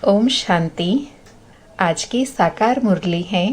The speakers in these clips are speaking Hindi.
ओम शांति। आज की साकार मुरली है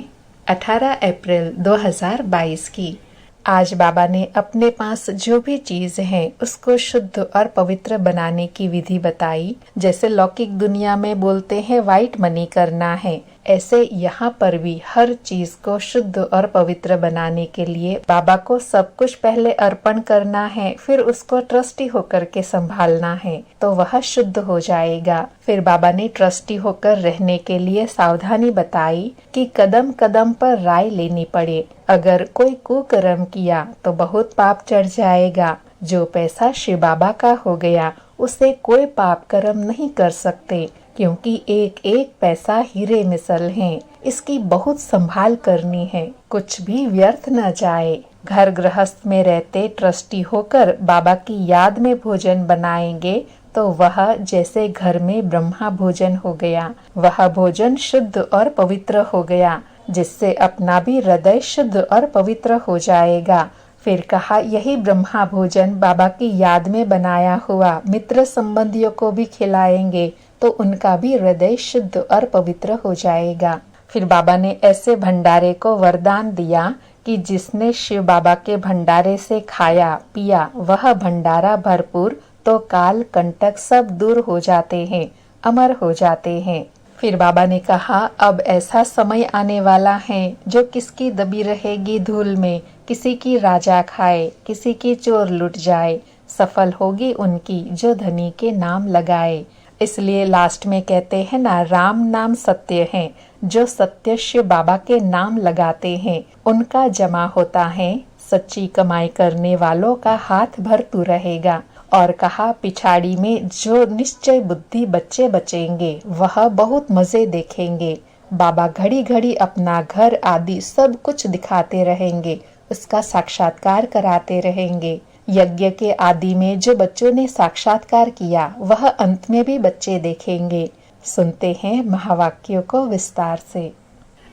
18 अप्रैल 2022 की। आज बाबा ने अपने पास जो भी चीज है उसको शुद्ध और पवित्र बनाने की विधि बताई। जैसे लौकिक दुनिया में बोलते हैं व्हाइट मनी करना है, ऐसे यहाँ पर भी हर चीज को शुद्ध और पवित्र बनाने के लिए बाबा को सब कुछ पहले अर्पण करना है, फिर उसको ट्रस्टी होकर के संभालना है तो वह शुद्ध हो जाएगा। फिर बाबा ने ट्रस्टी होकर रहने के लिए सावधानी बताई कि कदम कदम पर राय लेनी पड़े। अगर कोई कुकर्म किया तो बहुत पाप चढ़ जाएगा। जो पैसा शिव बाबा का हो गया उसे कोई पाप कर्म नहीं कर सकते, क्योंकि एक एक पैसा हीरे मिसल है। इसकी बहुत संभाल करनी है, कुछ भी व्यर्थ न जाए। घर गृहस्थ में रहते ट्रस्टी होकर बाबा की याद में भोजन बनाएंगे तो वह जैसे घर में ब्रह्मा भोजन हो गया। वह भोजन शुद्ध और पवित्र हो गया, जिससे अपना भी हृदय शुद्ध और पवित्र हो जाएगा। फिर कहा यही ब्रह्मा भोजन बाबा की याद में बनाया हुआ मित्र संबंधियों को भी खिलाएंगे तो उनका भी हृदय शुद्ध और पवित्र हो जाएगा। फिर बाबा ने ऐसे भंडारे को वरदान दिया कि जिसने शिव बाबा के भंडारे से खाया पिया वह भंडारा भरपूर तो काल कंटक सब दूर हो जाते हैं, अमर हो जाते हैं। फिर बाबा ने कहा अब ऐसा समय आने वाला है जो किसकी दबी रहेगी धूल में, किसी की राजा खाए, किसी की चोर लुट जाए। सफल होगी उनकी जो धनी के नाम लगाए। इसलिए लास्ट में कहते हैं ना, राम नाम सत्य है। जो सत्य शिव बाबा के नाम लगाते हैं उनका जमा होता है। सच्ची कमाई करने वालों का हाथ भरतू रहेगा। और कहा पिछाड़ी में जो निश्चय बुद्धि बच्चे बचेंगे वह बहुत मजे देखेंगे। बाबा घड़ी घड़ी अपना घर आदि सब कुछ दिखाते रहेंगे, उसका साक्षात्कार कराते रहेंगे। यज्ञ के आदि में जो बच्चों ने साक्षात्कार किया वह अंत में भी बच्चे देखेंगे। सुनते हैं महावाक्यों को विस्तार से।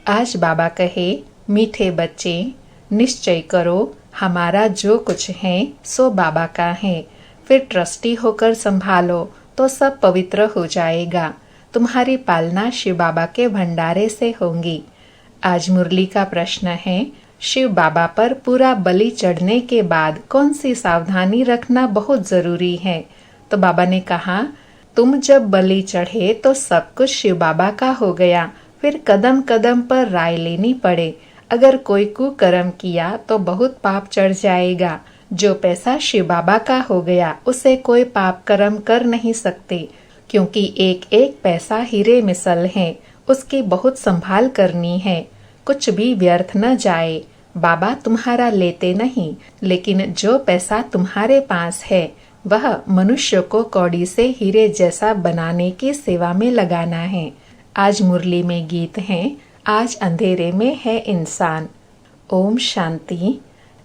आज बाबा कहे मीठे बच्चे निश्चय करो हमारा जो कुछ है सो बाबा का है। फिर ट्रस्टी होकर संभालो तो सब पवित्र हो जाएगा। तुम्हारी पालना शिव बाबा के भंडारे से होंगी। आज मुरली का प्रश्न है शिव बाबा पर पूरा बलि चढ़ने के बाद कौन सी सावधानी रखना बहुत जरूरी है। तो बाबा ने कहा तुम जब बलि चढ़े तो सब कुछ शिव बाबा का हो गया, फिर कदम कदम पर राय लेनी पड़े। अगर कोई कुकर्म किया तो बहुत पाप चढ़ जाएगा। जो पैसा शिव बाबा का हो गया उसे कोई पाप कर्म कर नहीं सकते, क्योंकि एक एक पैसा हीरे मिसल है। उसकी बहुत संभाल करनी है, कुछ भी व्यर्थ न जाए। बाबा तुम्हारा लेते नहीं, लेकिन जो पैसा तुम्हारे पास है वह मनुष्य को कौड़ी से हीरे जैसा बनाने की सेवा में लगाना है। आज मुरली में गीत है आज अंधेरे में है इंसान। ओम शांति।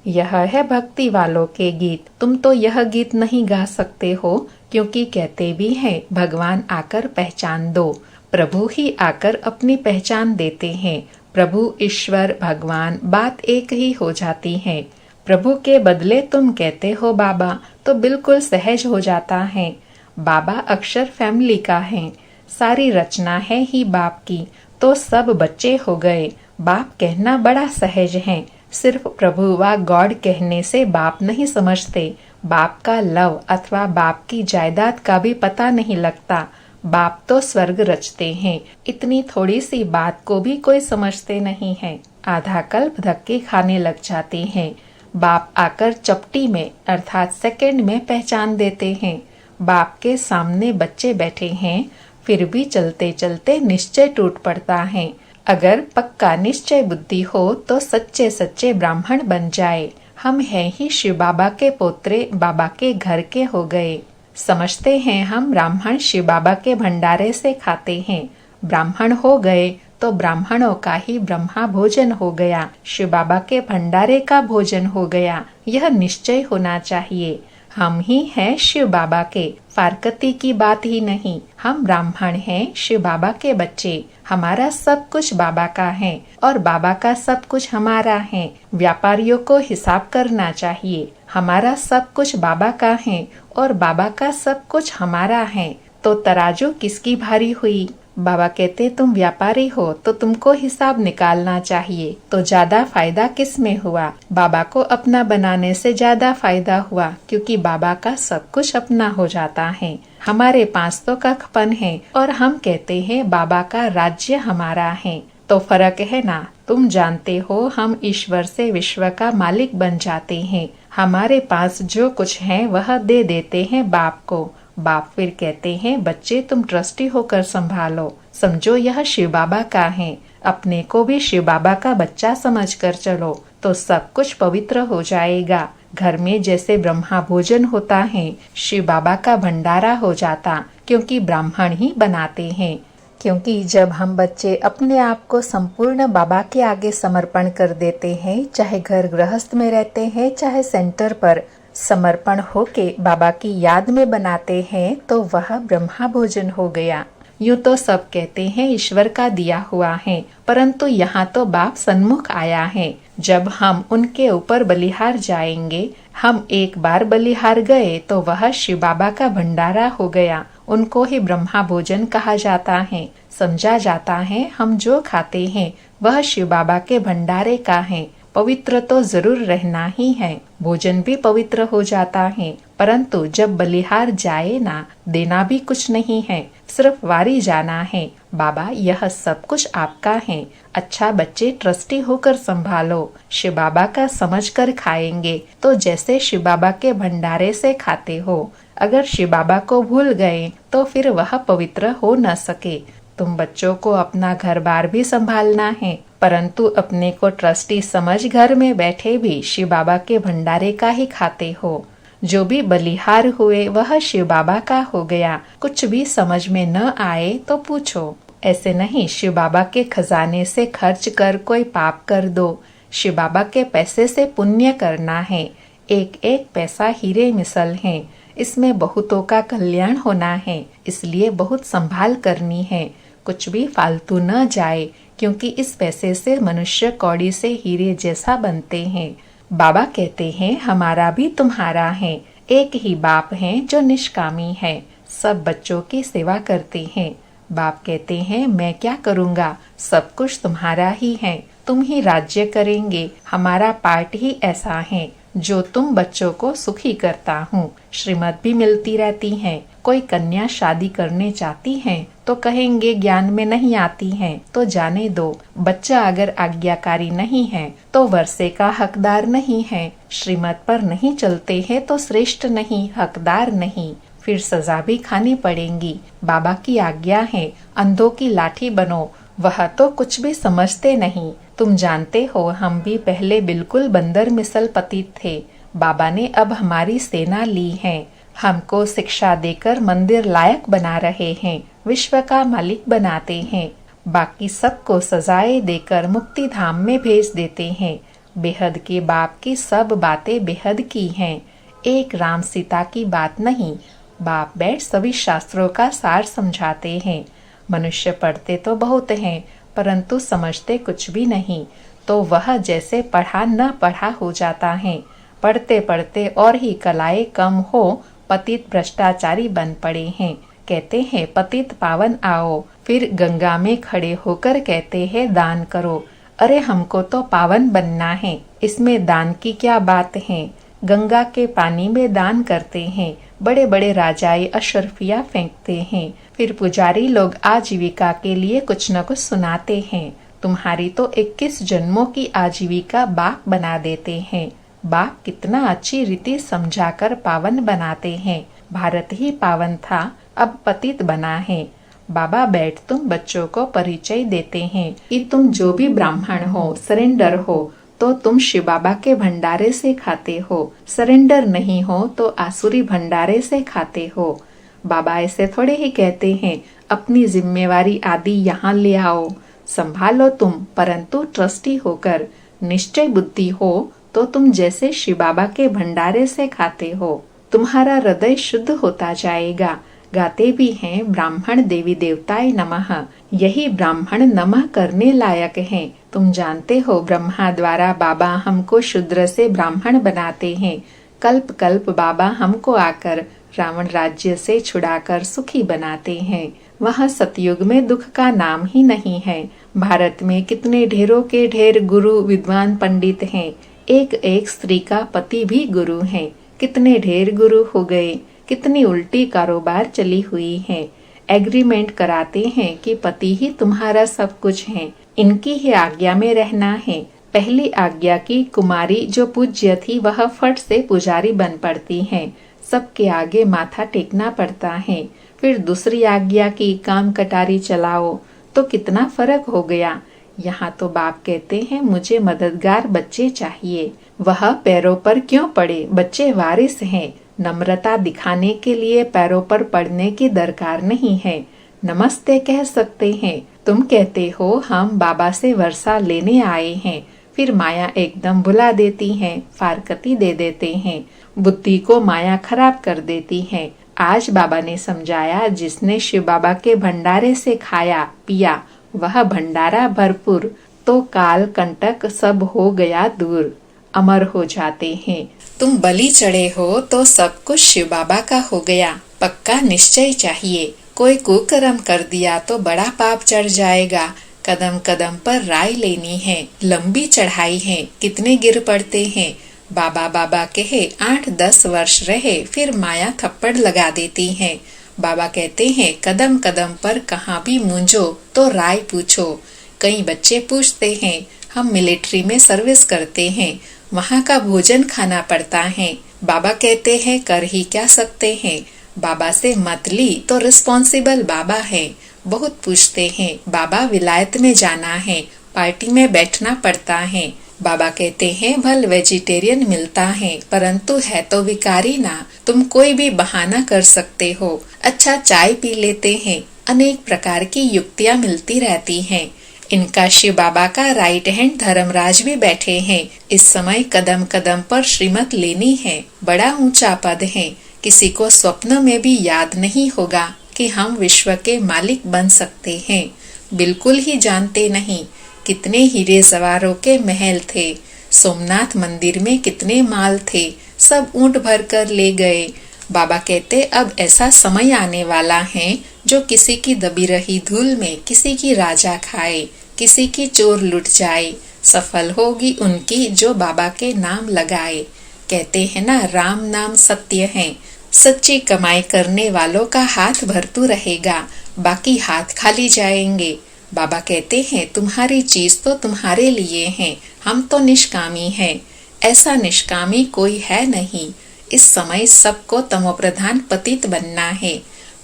यह है भक्ति वालों के गीत। तुम तो यह गीत नहीं गा सकते हो, क्योंकि कहते भी हैं भगवान आकर पहचान दो। प्रभु ही आकर अपनी पहचान देते हैं। प्रभु ईश्वर भगवान बात एक ही हो जाती है। प्रभु के बदले तुम कहते हो बाबा तो बिल्कुल सहज हो जाता है। बाबा अक्षर फैमिली का है, सारी रचना है ही बाप की, तो सब बच्चे हो गए। बाप कहना बड़ा सहज है। सिर्फ प्रभु व गॉड कहने से बाप नहीं समझते। बाप का लव अथवा बाप की जायदाद का भी पता नहीं लगता। बाप तो स्वर्ग रचते हैं, इतनी थोड़ी सी बात को भी कोई समझते नहीं है। आधा कल्प धक्के खाने लग जाते हैं। बाप आकर चपटी में अर्थात सेकंड में पहचान देते हैं। बाप के सामने बच्चे बैठे हैं, फिर भी चलते चलते निश्चय टूट पड़ता है। अगर पक्का निश्चय बुद्धि हो तो सच्चे सच्चे ब्राह्मण बन जाए। हम हैं ही शिव बाबा के पोत्रे, बाबा के घर के हो गए। समझते हैं हम ब्राह्मण शिव बाबा के भंडारे से खाते हैं। ब्राह्मण हो गए तो ब्राह्मणों का ही ब्रह्मा भोजन हो गया, शिव बाबा के भंडारे का भोजन हो गया। यह निश्चय होना चाहिए। हम ही हैं शिव बाबा के, फारकती की बात ही नहीं। हम ब्राह्मण हैं, शिव बाबा के बच्चे। हमारा सब कुछ बाबा का है और बाबा का सब कुछ हमारा है। व्यापारियों को हिसाब करना चाहिए। हमारा सब कुछ बाबा का है और बाबा का सब कुछ हमारा है। तो तराजू किसकी भारी हुई? बाबा कहते तुम व्यापारी हो तो तुमको हिसाब निकालना चाहिए, तो ज्यादा फायदा किस में हुआ? बाबा को अपना बनाने से ज्यादा फायदा हुआ, क्योंकि बाबा का सब कुछ अपना हो जाता है। हमारे पास तो कखपन है और हम कहते हैं बाबा का राज्य हमारा है। तो फर्क है ना। तुम जानते हो हम ईश्वर से विश्व का मालिक बन जाते हैं। हमारे पास जो कुछ है वह दे देते हैं बाप को। बाप फिर कहते हैं बच्चे तुम ट्रस्टी होकर संभालो, समझो यह शिव बाबा का है। अपने को भी शिव बाबा का बच्चा समझकर चलो तो सब कुछ पवित्र हो जाएगा। घर में जैसे ब्रह्मा भोजन होता है, शिव बाबा का भंडारा हो जाता, क्योंकि ब्राह्मण ही बनाते हैं। क्योंकि जब हम बच्चे अपने आप को संपूर्ण बाबा के आगे समर्पण कर देते हैं, चाहे घर गृहस्थ में रहते हैं चाहे सेंटर पर, समर्पण होके बाबा की याद में बनाते हैं तो वह ब्रह्मा भोजन हो गया। यूँ तो सब कहते हैं ईश्वर का दिया हुआ है, परंतु यहाँ तो बाप सन्मुख आया है। जब हम उनके ऊपर बलिहार जाएंगे, हम एक बार बलिहार गए तो वह शिव बाबा का भंडारा हो गया। उनको ही ब्रह्मा भोजन कहा जाता है। समझा जाता है हम जो खाते हैं वह शिव बाबा के भंडारे का है। पवित्र तो जरूर रहना ही है, भोजन भी पवित्र हो जाता है, परंतु जब बलिहार जाए ना, देना भी कुछ नहीं है, सिर्फ वारी जाना है। बाबा यह सब कुछ आपका है। अच्छा बच्चे ट्रस्टी होकर संभालो। शिव बाबा का समझ कर खाएंगे तो जैसे शिव बाबा के भंडारे से खाते हो। अगर शिव बाबा को भूल गए तो फिर वह पवित्र हो न सके। तुम बच्चों को अपना घर बार भी संभालना है, परंतु अपने को ट्रस्टी समझ घर में बैठे भी शिव बाबा के भंडारे का ही खाते हो। जो भी बलिहार हुए वह शिव बाबा का हो गया। कुछ भी समझ में न आए तो पूछो। ऐसे नहीं शिव बाबा के खजाने से खर्च कर कोई पाप कर दो। शिव बाबा के पैसे से पुण्य करना है। एक एक पैसा हीरे मिसल है। इसमें बहुतों का कल्याण होना है, इसलिए बहुत संभाल करनी है। कुछ भी फालतू न जाए, क्योंकि इस पैसे से मनुष्य कौड़ी से हीरे जैसा बनते हैं। बाबा कहते हैं हमारा भी तुम्हारा है। एक ही बाप है जो निष्कामी है, सब बच्चों की सेवा करते हैं। बाप कहते हैं मैं क्या करूँगा, सब कुछ तुम्हारा ही है, तुम ही राज्य करेंगे। हमारा पार्ट ही ऐसा है जो तुम बच्चों को सुखी करता हूँ। श्रीमत भी मिलती रहती है। कोई कन्या शादी करने चाहती है तो कहेंगे ज्ञान में नहीं आती है तो जाने दो। बच्चा अगर आज्ञाकारी नहीं है तो वर्षे का हकदार नहीं है। श्रीमत पर नहीं चलते हैं तो श्रेष्ठ नहीं, हकदार नहीं, फिर सजा भी खानी पड़ेगी। बाबा की आज्ञा है अंधों की लाठी बनो, वह तो कुछ भी समझते नहीं। तुम जानते हो हम भी पहले बिल्कुल बंदर मिसल पतित थे। बाबा ने अब हमारी सेना ली है। हमको शिक्षा देकर मंदिर लायक बना रहे हैं, विश्व का मालिक बनाते हैं। बाकी सबको सजाएं देकर मुक्ति धाम में भेज देते हैं। बेहद के बाप की सब बातें बेहद की हैं, एक राम सीता की बात नहीं। बाप बैठ सभी शास्त्रों का सार समझाते हैं। मनुष्य पढ़ते तो बहुत हैं, परंतु समझते कुछ भी नहीं। तो वह जैसे पढ़ा न पढ़ा हो जाता है। पढ़ते पढ़ते और ही कलाएं कम हो, पतित भ्रष्टाचारी बन पड़े हैं। कहते हैं पतित पावन आओ, फिर गंगा में खड़े होकर कहते हैं दान करो। अरे हमको तो पावन बनना है, इसमें दान की क्या बात है। गंगा के पानी में दान करते हैं। बड़े बड़े राजाए अशरफिया फेंकते हैं। फिर पुजारी लोग आजीविका के लिए कुछ न कुछ सुनाते हैं। तुम्हारी तो 21 जन्मों की आजीविका बाप बना देते हैं। बाप कितना अच्छी रीति समझाकर पावन बनाते हैं। भारत ही पावन था, अब पतित बना है। बाबा बैठ तुम बच्चों को परिचय देते हैं कि तुम जो भी ब्राह्मण हो, सरेंडर हो तो तुम शिव बाबा के भंडारे से खाते हो। सरेंडर नहीं हो तो आसुरी भंडारे से खाते हो। बाबा ऐसे थोड़े ही कहते हैं अपनी जिम्मेवारी आदि यहाँ ले आओ, संभालो तुम, परंतु ट्रस्टी होकर। निश्चय बुद्धि हो तो तुम जैसे शिव बाबा के भंडारे से खाते हो। तुम्हारा हृदय शुद्ध होता जाएगा। गाते भी हैं ब्राह्मण देवी देवताय नमः। यही ब्राह्मण नमः करने लायक हैं। तुम जानते हो ब्रह्मा द्वारा बाबा हमको शूद्र से ब्राह्मण बनाते हैं। कल्प कल्प बाबा हमको आकर रावण राज्य से छुड़ाकर सुखी बनाते हैं। वहाँ सतयुग में दुख का नाम ही नहीं है। भारत में कितने ढेरों के ढेर गुरु विद्वान पंडित हैं। एक एक स्त्री का पति भी गुरु है। कितने ढेर गुरु हो गए। कितनी उल्टी कारोबार चली हुई है। एग्रीमेंट कराते हैं कि पति ही तुम्हारा सब कुछ है, इनकी ही आज्ञा में रहना है। पहली आज्ञा की कुमारी जो पूज्य थी वह फट से पुजारी बन पड़ती है। सबके आगे माथा टेकना पड़ता है। फिर दूसरी आज्ञा की काम कटारी चलाओ तो कितना फर्क हो गया। यहाँ तो बाप कहते हैं मुझे मददगार बच्चे चाहिए। वह पैरों पर क्यों पड़े, बच्चे वारिस हैं। नम्रता दिखाने के लिए पैरों पर पड़ने की दरकार नहीं है। नमस्ते कह सकते हैं। तुम कहते हो हम बाबा से वर्षा लेने आए हैं, फिर माया एकदम भुला देती है, फारकती दे देते हैं, बुद्धि को माया खराब कर देती है। आज बाबा ने समझाया जिसने शिव बाबा के भंडारे से खाया पिया वह भंडारा भरपूर, तो काल कंटक सब हो गया दूर। अमर हो जाते हैं। तुम बलि चढ़े हो तो सब कुछ शिव बाबा का हो गया। पक्का निश्चय चाहिए। कोई कुकर्म कर दिया तो बड़ा पाप चढ़ जाएगा। कदम कदम पर राय लेनी है। लंबी चढ़ाई है, कितने गिर पड़ते हैं। बाबा बाबा कहे 8-10 वर्ष रहे, फिर माया थप्पड़ लगा देती है। बाबा कहते हैं कदम कदम पर कहाँ भी मूंझो तो राय पूछो। कई बच्चे पूछते हैं हम मिलिट्री में सर्विस करते हैं, वहाँ का भोजन खाना पड़ता है। बाबा कहते हैं कर ही क्या सकते हैं। बाबा से मत ली तो रिस्पॉन्सिबल बाबा है। बहुत पूछते हैं बाबा विलायत में जाना है, पार्टी में बैठना पड़ता है। बाबा कहते हैं भल वेजिटेरियन मिलता है, परंतु है तो विकारी ना। तुम कोई भी बहाना कर सकते हो। अच्छा चाय पी लेते हैं। अनेक प्रकार की युक्तियाँ मिलती रहती हैं। इनका शिव बाबा का राइट हैंड धर्मराज भी बैठे हैं। इस समय कदम कदम पर श्रीमत लेनी है। बड़ा ऊंचा पद है। किसी को स्वप्न में भी याद नहीं होगा कि हम विश्व के मालिक बन सकते हैं। बिल्कुल ही जानते नहीं। कितने हीरे जवारों के महल थे। सोमनाथ मंदिर में कितने माल थे, सब ऊंट भर कर ले गए। बाबा कहते अब ऐसा समय आने वाला है जो किसी की दबी रही धूल में किसी की राजा खाए, किसी की चोर लुट जाए। सफल होगी उनकी जो बाबा के नाम लगाए। कहते हैं ना राम नाम सत्य है। सच्ची कमाई करने वालों का हाथ भरतू रहेगा, बाकी हाथ खाली जाएंगे। बाबा कहते हैं तुम्हारी चीज तो तुम्हारे लिए है, हम तो निष्कामी हैं। ऐसा निष्कामी कोई है नहीं। इस समय सबको तमोप्रधान पतित बनना है।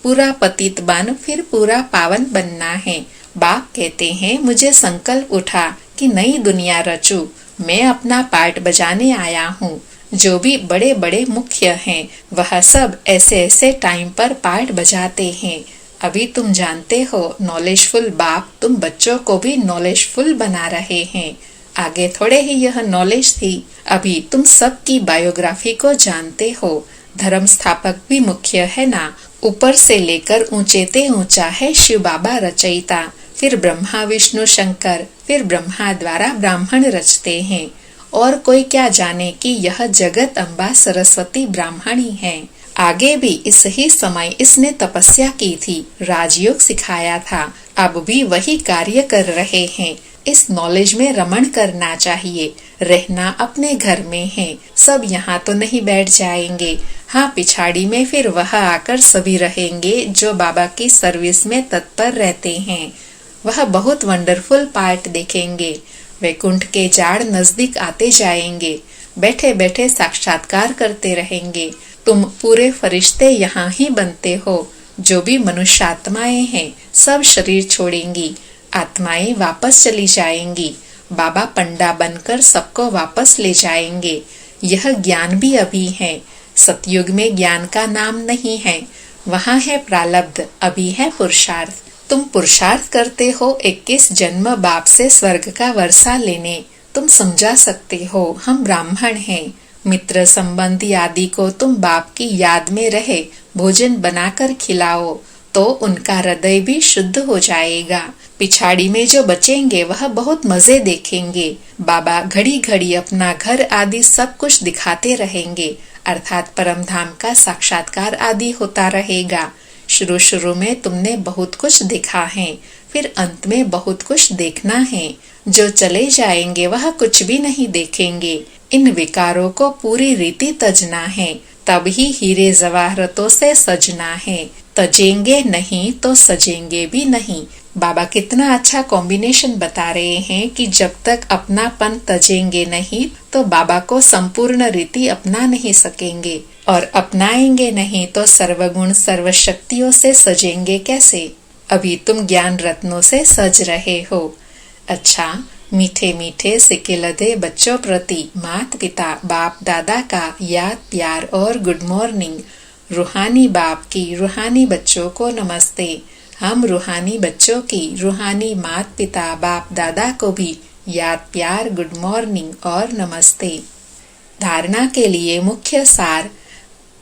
पूरा पतित बन फिर पूरा पावन बनना है। बाप कहते हैं मुझे संकल्प उठा कि नई दुनिया रचूं। मैं अपना पार्ट बजाने आया हूँ। जो भी बड़े बड़े मुख्य हैं वह सब ऐसे ऐसे टाइम पर पार्ट बजाते हैं। अभी तुम जानते हो नॉलेजफुल बाप तुम बच्चों को भी नॉलेजफुल बना रहे हैं। आगे थोड़े ही यह नॉलेज थी। अभी तुम सब की बायोग्राफी को जानते हो। धर्म स्थापक भी मुख्य है ना। ऊपर से लेकर ऊंचे ऊंचा है शिव बाबा रचयिता, फिर ब्रह्मा विष्णु शंकर, फिर ब्रह्मा द्वारा ब्राह्मण रचते हैं। और कोई क्या जाने कि यह जगत अम्बा सरस्वती ब्राह्मणी है। आगे भी इस ही समय इसने तपस्या की थी, राजयोग सिखाया था। अब भी वही कार्य कर रहे हैं। इस नॉलेज में रमण करना चाहिए। रहना अपने घर में है। सब यहाँ तो नहीं बैठ जाएंगे। हाँ पिछाड़ी में फिर वह आकर सभी रहेंगे जो बाबा की सर्विस में तत्पर रहते हैं। वह बहुत वंडरफुल पार्ट देखेंगे। वैकुंठ के जाड़ नजदीक आते जाएंगे। बैठे बैठे साक्षात्कार करते रहेंगे। तुम पूरे फरिश्ते यहाँ ही बनते हो। जो भी मनुष्य आत्माएं हैं सब शरीर छोड़ेंगी। आत्माएं वापस चली जाएंगी। बाबा पंडा बनकर सबको वापस ले जाएंगे। यह ज्ञान भी अभी है। सतयुग में ज्ञान का नाम नहीं है, वहाँ है प्रारब्ध, अभी है पुरुषार्थ। तुम पुरुषार्थ करते हो 21 जन्म बाप से स्वर्ग का वर्षा लेने। तुम समझा सकते हो हम ब्राह्मण हैं। मित्र संबंधी आदि को तुम बाप की याद में रहे भोजन बनाकर खिलाओ तो उनका हृदय भी शुद्ध हो जाएगा। पिछाड़ी में जो बचेंगे वह बहुत मजे देखेंगे। बाबा घड़ी घड़ी अपना घर आदि सब कुछ दिखाते रहेंगे, अर्थात परम धाम का साक्षात्कार आदि होता रहेगा। शुरू शुरू में तुमने बहुत कुछ देखा है, फिर अंत में बहुत कुछ देखना है। जो चले जाएंगे वह कुछ भी नहीं देखेंगे। इन विकारों को पूरी रीति तजना है, तब ही हीरे जवाहरतों से सजना है। तजेंगे नहीं तो सजेंगे भी नहीं। बाबा कितना अच्छा कॉम्बिनेशन बता रहे हैं कि जब तक अपनापन तजेंगे नहीं तो बाबा को संपूर्ण रीति अपना नहीं सकेंगे, और अपनाएंगे नहीं तो सर्वगुण सर्व शक्तियों से सजेंगे कैसे। अभी तुम ज्ञान रत्नों से सज रहे हो। अच्छा, मीठे मीठे सिक्के लदे बच्चों प्रति माता पिता बाप दादा का याद प्यार और गुड मॉर्निंग। रूहानी बाप की रूहानी बच्चों को नमस्ते। हम रूहानी बच्चों की रूहानी माता पिता बाप दादा को भी याद प्यार गुड मॉर्निंग और नमस्ते। धारणा के लिए मुख्य सार।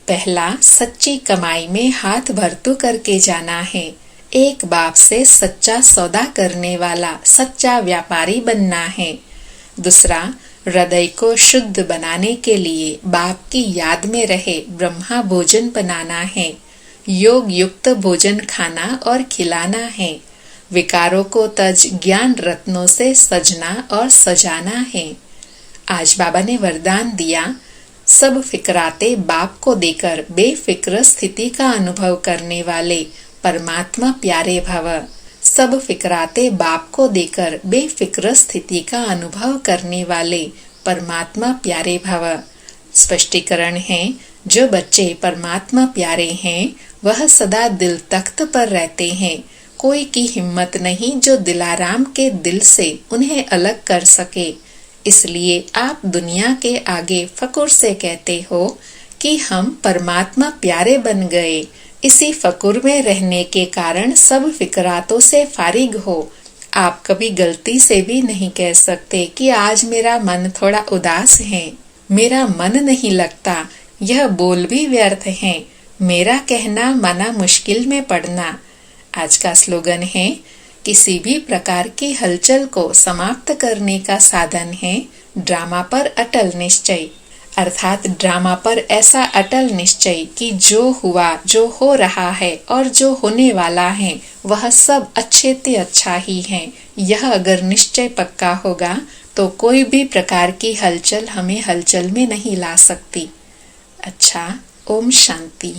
पहला, सच्ची कमाई में हाथ भरतू करके जाना है। एक बाप से सच्चा सौदा करने वाला सच्चा व्यापारी बनना है। दूसरा, हृदय को शुद्ध बनाने के लिए बाप की याद में रहे ब्रह्मा भोजन बनाना है। योग युक्त भोजन खाना और खिलाना है। विकारों को तज ज्ञान रत्नों से सजना और सजाना है। आज बाबा ने वरदान दिया, सब फिक्राते बाप को देकर बेफिक्र स्थिति का अनुभव करने वाले परमात्मा प्यारे भव। सब फिक्राते बाप को देकर बेफिक्र स्थिति का अनुभव करने वाले परमात्मा प्यारे भव। स्पष्टीकरण है, जो बच्चे परमात्मा प्यारे हैं वह सदा दिल तख्त पर रहते हैं। कोई की हिम्मत नहीं जो दिलाराम के दिल से उन्हें अलग कर सके। इसलिए आप दुनिया के आगे फकुर से कहते हो कि हम परमात्मा प्यारे बन गए। इसी फकुर में रहने के कारण सब फिक्रातों से फारिग हो। आप कभी गलती से भी नहीं कह सकते कि आज मेरा मन थोड़ा उदास है, मेरा मन नहीं लगता। यह बोल भी व्यर्थ है। मेरा कहना माना मुश्किल में पड़ना। आज का स्लोगन है, किसी भी प्रकार की हलचल को समाप्त करने का साधन है ड्रामा पर अटल निश्चय। अर्थात ड्रामा पर ऐसा अटल निश्चय कि जो हुआ, जो हो रहा है और जो होने वाला है वह सब अच्छे ते अच्छा ही है। यह अगर निश्चय पक्का होगा तो कोई भी प्रकार की हलचल हमें हलचल में नहीं ला सकती। अच्छा, ओम शांति।